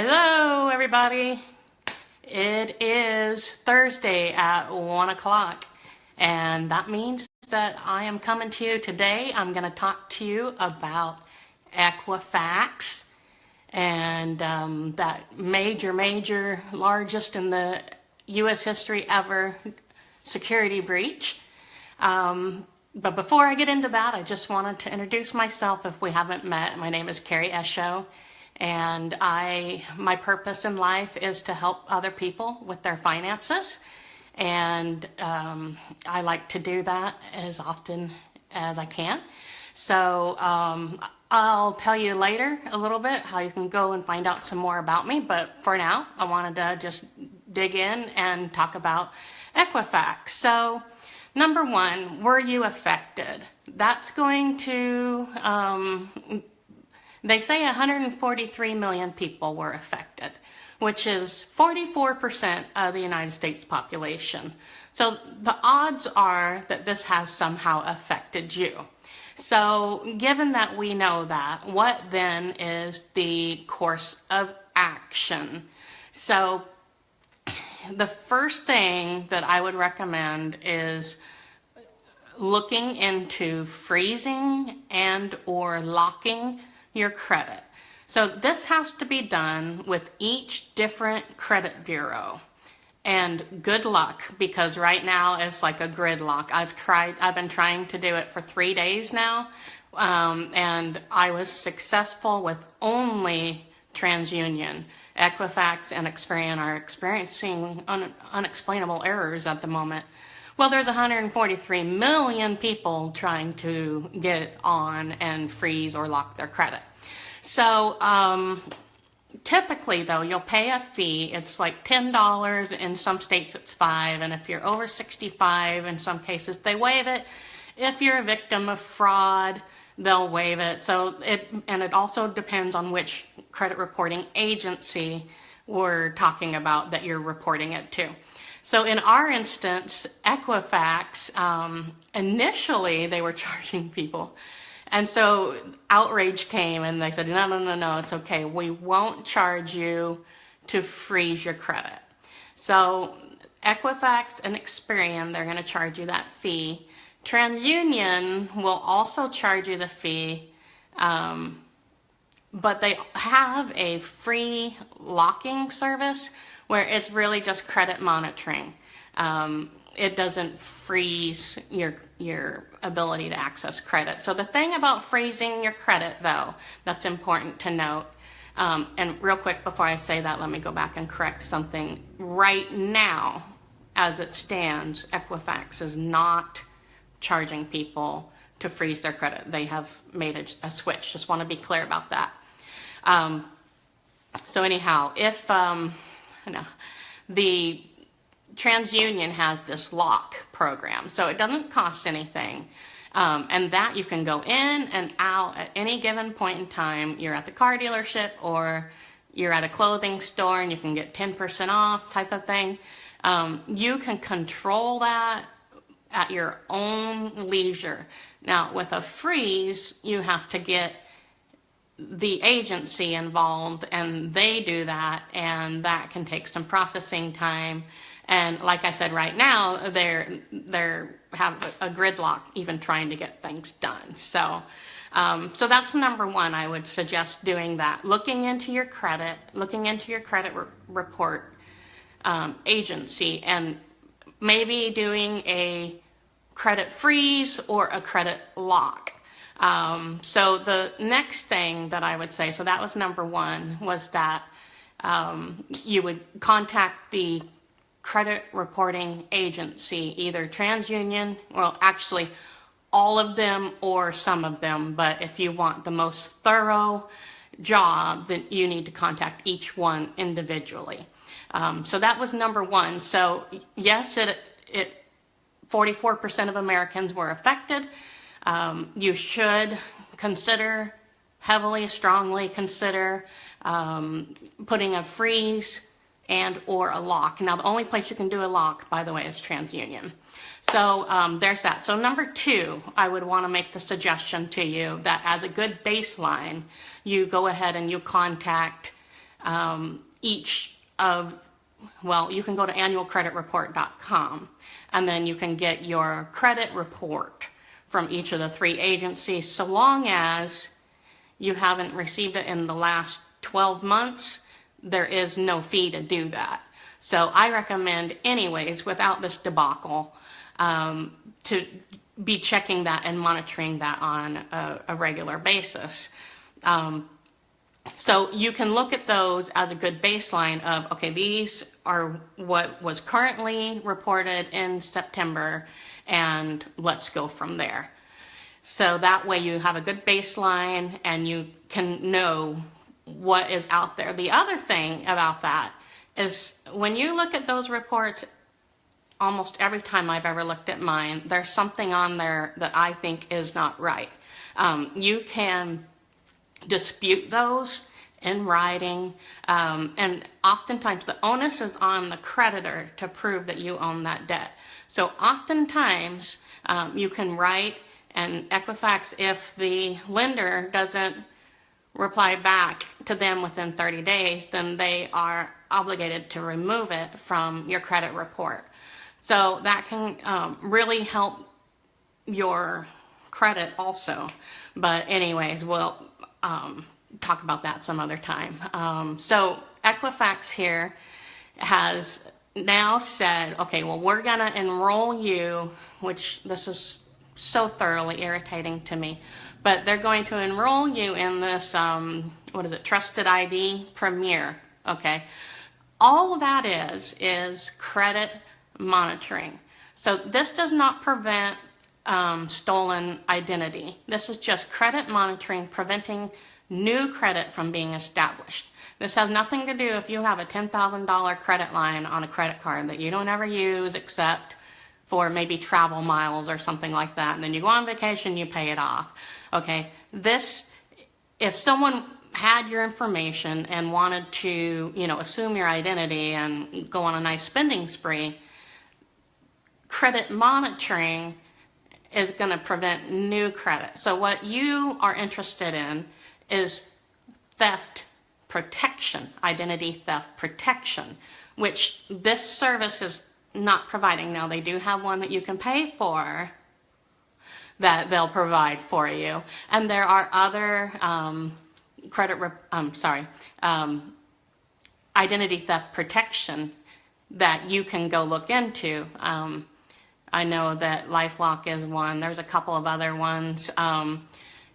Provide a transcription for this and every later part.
Hello, everybody. It is Thursday at 1 o'clock, and that means that I am coming to you today. I'm going to talk to you about Equifax and that major, largest in the U.S. history ever security breach. But before I get into that, I just wanted to introduce myself if we haven't met. My name is Carrie Esho. And my purpose in life is to help other people with their finances. And I like to do that as often as I can. So I'll tell you later a little bit how you can go and find out some more about me. But for now, I wanted to just dig in and talk about Equifax. So number one, were you affected? That's going to... They say 143 million people were affected, which is 44% of the United States population. So the odds are that this has somehow affected you. So given that we know that, what then is the course of action? So the first thing that I would recommend is looking into freezing and or locking your credit. So this has to be done with each different credit bureau. And good luck, because right now it's like a gridlock. I've been trying to do it for 3 days now, and I was successful with only TransUnion. Equifax and Experian are experiencing unexplainable errors at the moment. Well, there's 143 million people trying to get on and freeze or lock their credit. So typically, though, you'll pay a fee. It's like $10. In some states, it's $5. And if you're over 65, in some cases, they waive it. If you're a victim of fraud, they'll waive it. So it also depends on which credit reporting agency we're talking about that you're reporting it to. So in our instance, Equifax, initially they were charging people. And so outrage came and they said, no, it's okay. We won't charge you to freeze your credit. So Equifax and Experian, they're going to charge you that fee. TransUnion will also charge you the fee, but they have a free locking service where it's really just credit monitoring. It doesn't freeze your ability to access credit. So the thing about freezing your credit, though, that's important to note, and real quick before I say that, let me go back and correct something. Right now, as it stands, Equifax is not charging people to freeze their credit. They have made a switch. Just want to be clear about that. So anyhow, if the TransUnion has this lock program, so it doesn't cost anything, and that you can go in and out at any given point in time. You're at the car dealership or you're at a clothing store and you can get 10% off type of thing. You can control that at your own leisure. Now with a freeze, you have to get the agency involved, and they do that, and that can take some processing time. And like I said, right now they're have a gridlock even trying to get things done. So that's number one. I would suggest doing that, looking into your credit report agency, and maybe doing a credit freeze or a credit lock. So the next thing that I would say, so that was number one, was that you would contact the credit reporting agency, either TransUnion, well, actually all of them or some of them, but if you want the most thorough job, then you need to contact each one individually. So that was number one. So yes, 44% of Americans were affected. You should consider, strongly consider putting a freeze and or a lock. Now, the only place you can do a lock, by the way, is TransUnion. So there's that. So number two, I would want to make the suggestion to you that as a good baseline, you go ahead and you contact each of, well, you can go to annualcreditreport.com, and then you can get your credit report from each of the 3 agencies, so long as you haven't received it in the last 12 months, there is no fee to do that. So I recommend anyways, without this debacle, to be checking that and monitoring that on a regular basis. So you can look at those as a good baseline of, okay, these are what was currently reported in September, and let's go from there. So that way you have a good baseline and you can know what is out there. The other thing about that is when you look at those reports, almost every time I've ever looked at mine, there's something on there that I think is not right. You can dispute those in writing, and oftentimes the onus is on the creditor to prove that you own that debt. So oftentimes you can write, and Equifax, if the lender doesn't reply back to them within 30 days, then they are obligated to remove it from your credit report. So that can really help your credit also. But anyways, we'll talk about that some other time. So Equifax here has now said, okay, well, we're going to enroll you, which this is so thoroughly irritating to me, but they're going to enroll you in this, what is it, Trusted ID Premier, okay? All that is credit monitoring. So this does not prevent stolen identity. This is just credit monitoring, preventing new credit from being established. This has nothing to do if you have a $10,000 credit line on a credit card that you don't ever use except for maybe travel miles or something like that, and then you go on vacation, you pay it off. Okay, this, if someone had your information and wanted to, assume your identity and go on a nice spending spree, credit monitoring is going to prevent new credit. So what you are interested in is theft protection, identity theft protection, which this service is not providing. Now, they do have one that you can pay for that they'll provide for you, and there are other identity theft protection that you can go look into. I know that LifeLock is one. There's a couple of other ones.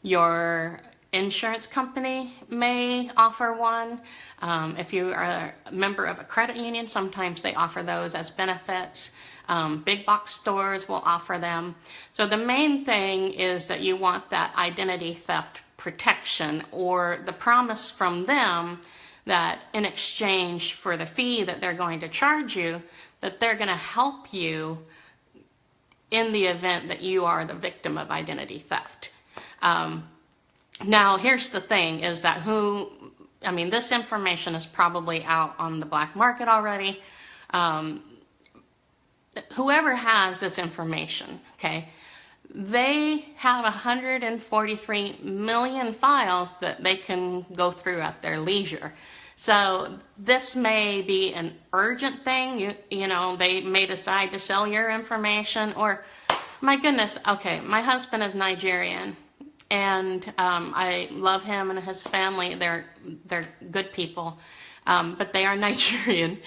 Your insurance company may offer one. If you are a member of a credit union, sometimes they offer those as benefits. Big box stores will offer them. So the main thing is that you want that identity theft protection, or the promise from them that in exchange for the fee that they're going to charge you, that they're going to help you in the event that you are the victim of identity theft. Now, here's the thing, is that this information is probably out on the black market already. Whoever has this information, okay, they have 143 million files that they can go through at their leisure. So this may be an urgent thing. They may decide to sell your information, or, my goodness, okay, my husband is Nigerian, and I love him and his family. They're good people, but they are Nigerian.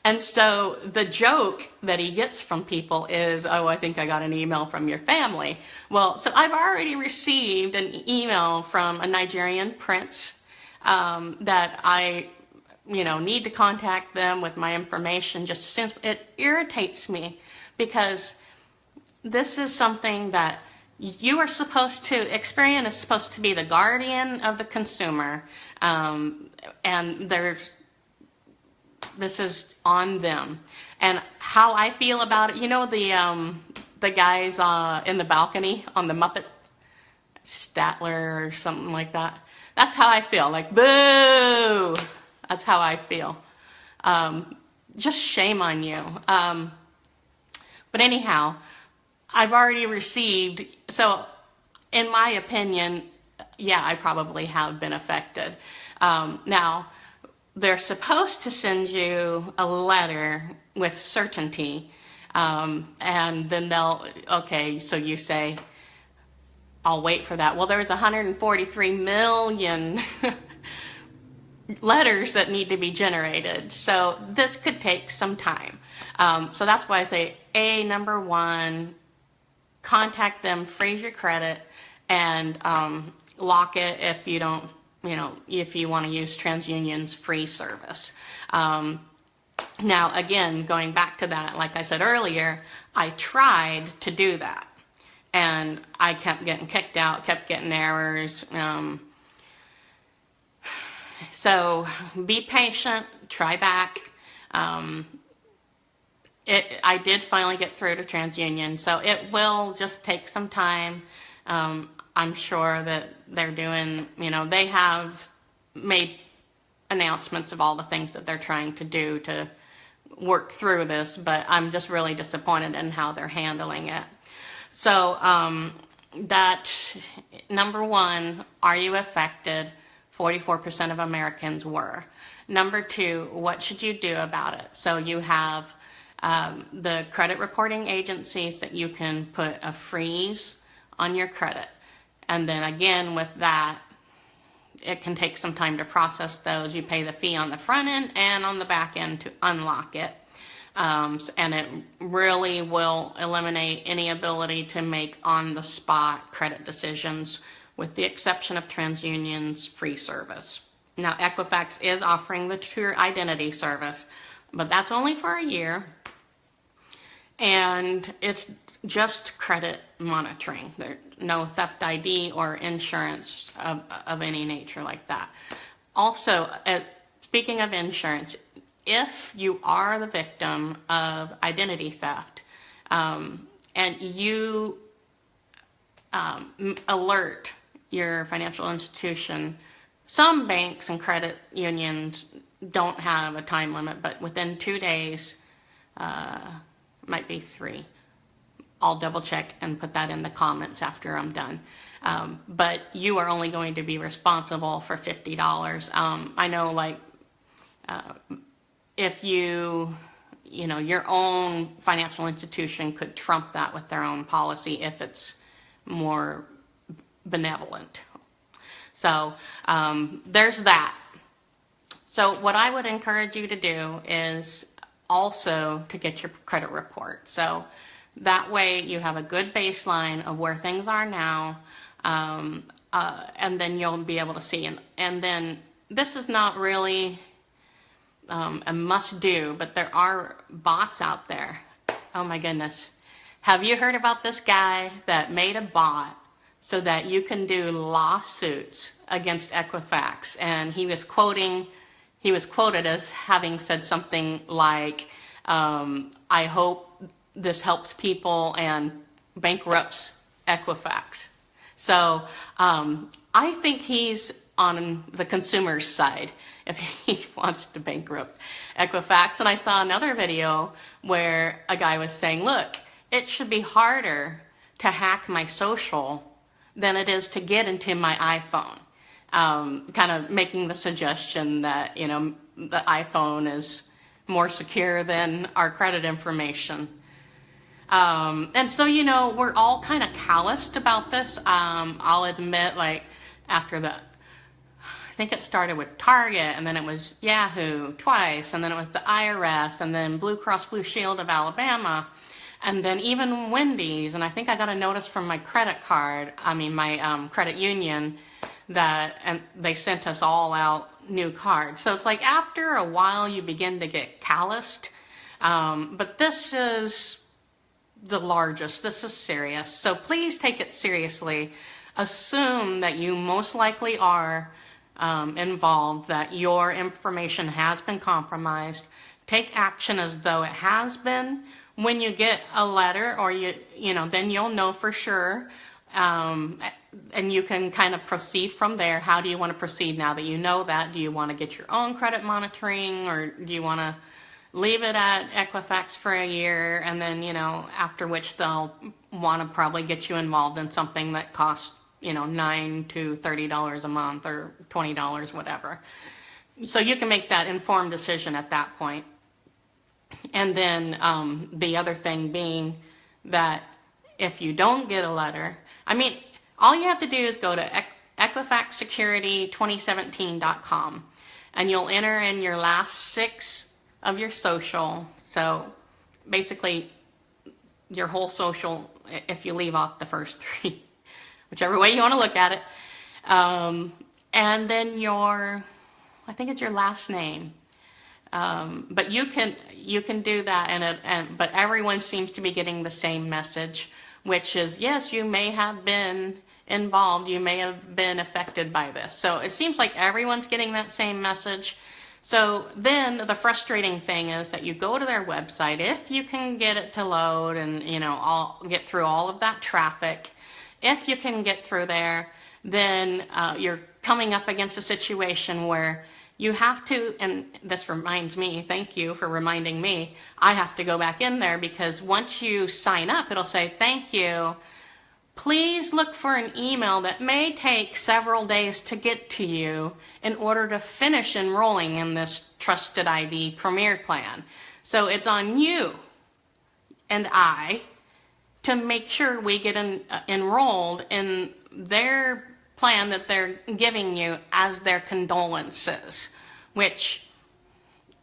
And so the joke that he gets from people is, oh, I think I got an email from your family. Well, so I've already received an email from a Nigerian prince that I, need to contact them with my information. Just since it irritates me, because this is something that you are supposed to, Experian is supposed to be the guardian of the consumer, and this is on them. And how I feel about it, the guys in the balcony on the Muppet, Statler or something like that. That's how I feel, like, boo! That's how I feel. Just shame on you. But anyhow, I've already received, so in my opinion, yeah, I probably have been affected. Now, they're supposed to send you a letter with certainty, and then okay, so you say, I'll wait for that. Well, there's 143 million letters that need to be generated, so this could take some time. So that's why I say, number one, contact them, freeze your credit, and lock it if you don't, if you want to use TransUnion's free service. Now, again, going back to that, like I said earlier, I tried to do that, and I kept getting kicked out, kept getting errors. So be patient, try back. I did finally get through to TransUnion, so it will just take some time. I'm sure that they're doing, they have made announcements of all the things that they're trying to do to work through this, but I'm just really disappointed in how they're handling it. So that, number one, are you affected? 44% of Americans were. Number two, what should you do about it? So you have the credit reporting agencies that you can put a freeze on your credit. And then again, with that, it can take some time to process those. You pay the fee on the front end and on the back end to unlock it. And it really will eliminate any ability to make on-the-spot credit decisions, with the exception of TransUnion's free service. Now, Equifax is offering the True Identity service, but that's only for a year. And it's just credit monitoring. There's no theft ID or insurance of any nature like that. Also, speaking of insurance, if you are the victim of identity theft, and you alert your financial institution, some banks and credit unions don't have a time limit, but within 2 days, might be 3. I'll double check and put that in the comments after I'm done. But you are only going to be responsible for $50. I know, like, if your own financial institution could trump that with their own policy if it's more benevolent. So there's that. So what I would encourage you to do is also to get your credit report. So that way you have a good baseline of where things are now, and then you'll be able to see. And then this is not really a must-do, but there are bots out there. Oh my goodness. Have you heard about this guy that made a bot so that you can do lawsuits against Equifax? And he was quoted as having said something like, I hope this helps people and bankrupts Equifax. So I think he's on the consumer's side if he wants to bankrupt Equifax. And I saw another video where a guy was saying, look, it should be harder to hack my social than it is to get into my iPhone. Kind of making the suggestion that, the iPhone is more secure than our credit information. And so, we're all kind of calloused about this. I'll admit, like, after I think it started with Target, and then it was Yahoo twice, and then it was the IRS, and then Blue Cross Blue Shield of Alabama, and then even Wendy's. And I think I got a notice from my credit union, and they sent us all out new cards. So it's like after a while you begin to get calloused. But this is the largest. This is serious. So please take it seriously. Assume that you most likely are involved, that your information has been compromised. Take action as though it has been. When you get a letter, or then you'll know for sure, and you can kind of proceed from there. How do you want to proceed now that you know that? Do you want to get your own credit monitoring, or do you want to leave it at Equifax for a year, and then, after which they'll want to probably get you involved in something that costs, $9 to $30 a month, or $20, whatever. so you can make that informed decision at that point. And then the other thing being that if you don't get a letter, I mean, all you have to do is go to EquifaxSecurity2017.com and you'll enter in your last 6 of your social. So basically your whole social, if you leave off the first 3, whichever way you want to look at it. And then I think it's your last name. But you can do that, but everyone seems to be getting the same message, which is, yes, you may have been involved, you may have been affected by this. So it seems like everyone's getting that same message. So then the frustrating thing is that you go to their website, if you can get it to load and, get through all of that traffic, if you can get through there, then you're coming up against a situation where you have to, and this reminds me, thank you for reminding me, I have to go back in there because once you sign up, it'll say, thank you. Please look for an email that may take several days to get to you in order to finish enrolling in this Trusted ID Premier plan. So it's on you and I to make sure we get enrolled in their plan that they're giving you as their condolences, which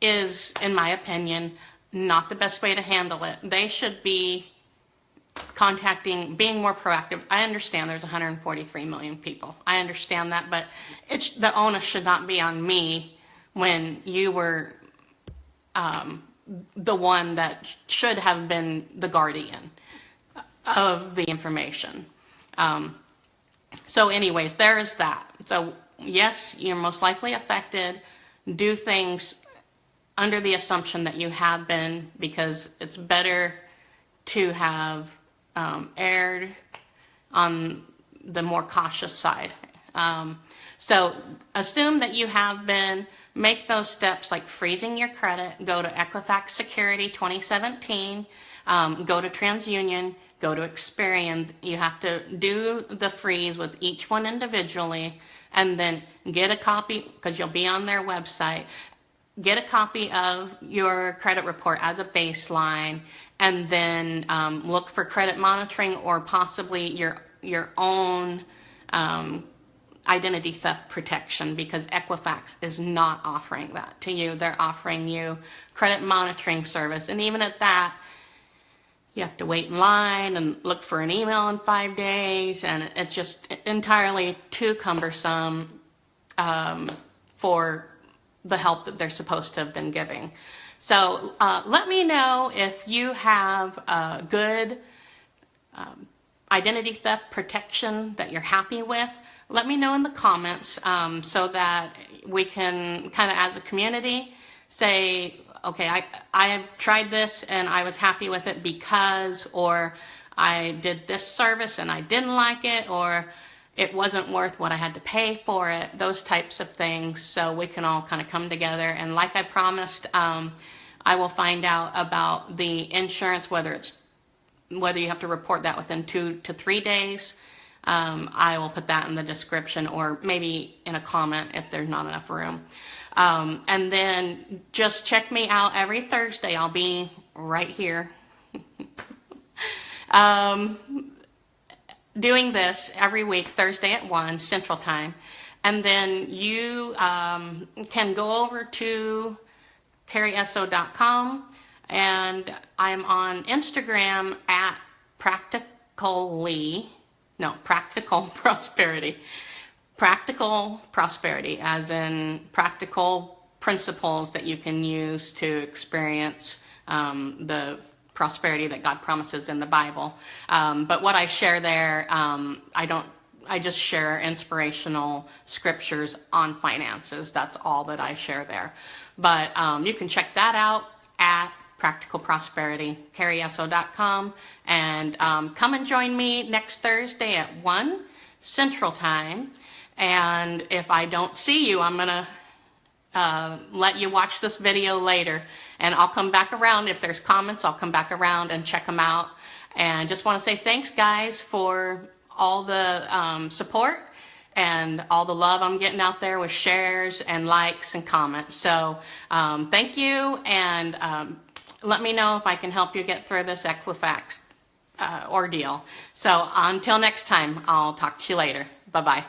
is, in my opinion, not the best way to handle it. They should be being more proactive. I understand there's 143 million people. I understand that, but the onus should not be on me when you were the one that should have been the guardian of the information. So anyways, there is that. So yes, you're most likely affected. Do things under the assumption that you have been, because it's better to have erred on the more cautious side. So assume that you have been, make those steps like freezing your credit, go to Equifax Security 2017, go to TransUnion, go to Experian. You have to do the freeze with each one individually and then get a copy, because you'll be on their website, get a copy of your credit report as a baseline, and then look for credit monitoring or possibly your own identity theft protection, because Equifax is not offering that to you. They're offering you credit monitoring service, and even at that, you have to wait in line and look for an email in 5 days, and it's just entirely too cumbersome for the help that they're supposed to have been giving. So let me know if you have a good identity theft protection that you're happy with. Let me know in the comments so that we can kind of, as a community, say, okay, I have tried this and I was happy with it because, or I did this service and I didn't like it, or it wasn't worth what I had to pay for it, those types of things, so we can all kind of come together. And like I promised, I will find out about the insurance, whether you have to report that within 2 to 3 days. I will put that in the description, or maybe in a comment if there's not enough room. And then just check me out every Thursday. I'll be right here doing this every week, Thursday at 1 Central Time. And then you can go over to carrieso.com, and I'm on Instagram at Practical Prosperity. Practical prosperity, as in practical principles that you can use to experience the prosperity that God promises in the Bible. But what I share there, I just share inspirational scriptures on finances. That's all that I share there. But you can check that out at Practical Prosperity, carrieso.com, and come and join me next Thursday at 1 Central Time. And if I don't see you, I'm going to let you watch this video later. And I'll come back around. If there's comments, I'll come back around and check them out. And just want to say thanks, guys, for all the support. and all the love I'm getting out there with shares and likes and comments. So thank you, and let me know if I can help you get through this Equifax ordeal. So until next time, I'll talk to you later. Bye-bye.